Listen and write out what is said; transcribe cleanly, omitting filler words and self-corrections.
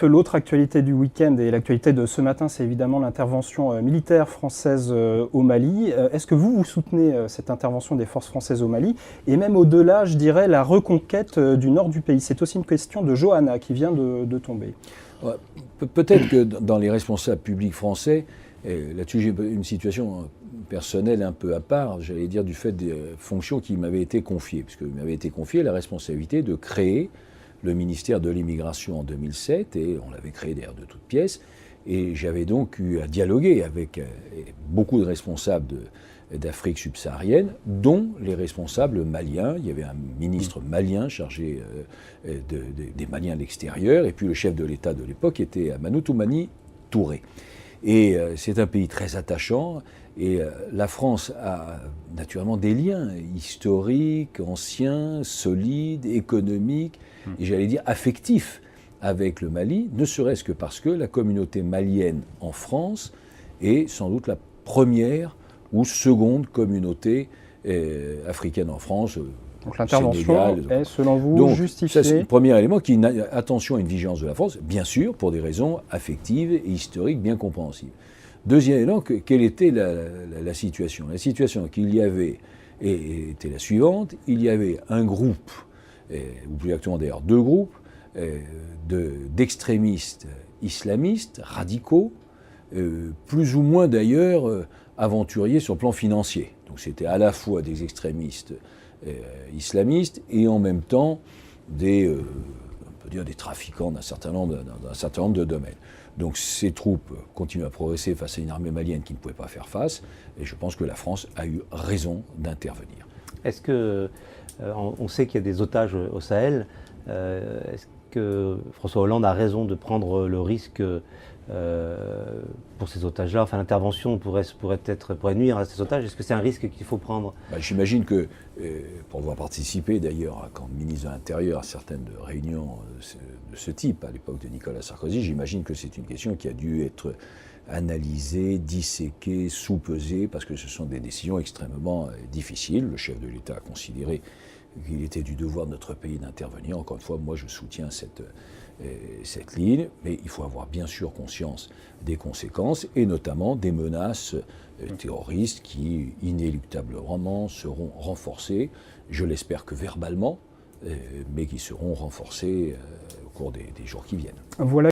L'autre actualité du week-end et l'actualité de ce matin, c'est évidemment l'intervention militaire française au Mali. Est-ce que vous soutenez cette intervention des forces françaises au Mali? Et même au-delà, je dirais, la reconquête du nord du pays. C'est aussi une question de Johanna qui vient de tomber. Ouais, peut-être que dans les responsables publics français, là-dessus j'ai une situation personnelle un peu à part, j'allais dire du fait des fonctions qui m'avaient été confiées, puisque m'avait été confiée la responsabilité de créer le ministère de l'immigration en 2007, et on l'avait créé d'ailleurs de toutes pièces, et j'avais donc eu à dialoguer avec beaucoup de responsables d'Afrique subsaharienne, dont les responsables maliens. Il y avait un ministre malien chargé des Maliens de l'extérieur, et puis le chef de l'État de l'époque était Amadou Toumani Touré. Et c'est un pays très attachant, et la France a naturellement des liens historiques, anciens, solides, économiques, et j'allais dire affectifs avec le Mali, ne serait-ce que parce que la communauté malienne en France est sans doute la première ou seconde communauté africaine en France. Donc l'intervention est, selon vous, justifiée. C'est le premier élément qui, attention à une vigilance de la France, bien sûr, pour des raisons affectives et historiques bien compréhensibles. Deuxième élément, quelle était la situation? La situation qu'il y avait était la suivante. Il y avait un groupe, ou plus exactement d'ailleurs deux groupes, d'extrémistes islamistes, radicaux, plus ou moins d'ailleurs aventuriers sur le plan financier. Donc c'était à la fois des extrémistes islamistes et en même temps on peut dire des trafiquants d'un certain nombre de domaines. Donc ces troupes continuent à progresser face à une armée malienne qui ne pouvait pas faire face, et je pense que la France a eu raison d'intervenir. Est-ce que, on sait qu'il y a des otages au Sahel, est-ce que François Hollande a raison de prendre le risque pour ces otages-là? Enfin, l'intervention pourrait nuire à ces otages. Est-ce que c'est un risque qu'il faut prendre? J'imagine que, pour avoir participé d'ailleurs, comme ministre de l'Intérieur, à certaines réunions de ce type, à l'époque de Nicolas Sarkozy, j'imagine que c'est une question qui a dû être analysée, disséquée, sous-pesée, parce que ce sont des décisions extrêmement difficiles. Le chef de l'État a considéré qu'il était du devoir de notre pays d'intervenir. Encore une fois, moi je soutiens cette ligne, mais il faut avoir bien sûr conscience des conséquences, et notamment des menaces terroristes qui inéluctablement seront renforcées, je l'espère que verbalement, mais qui seront renforcées au cours des jours qui viennent. Voilà.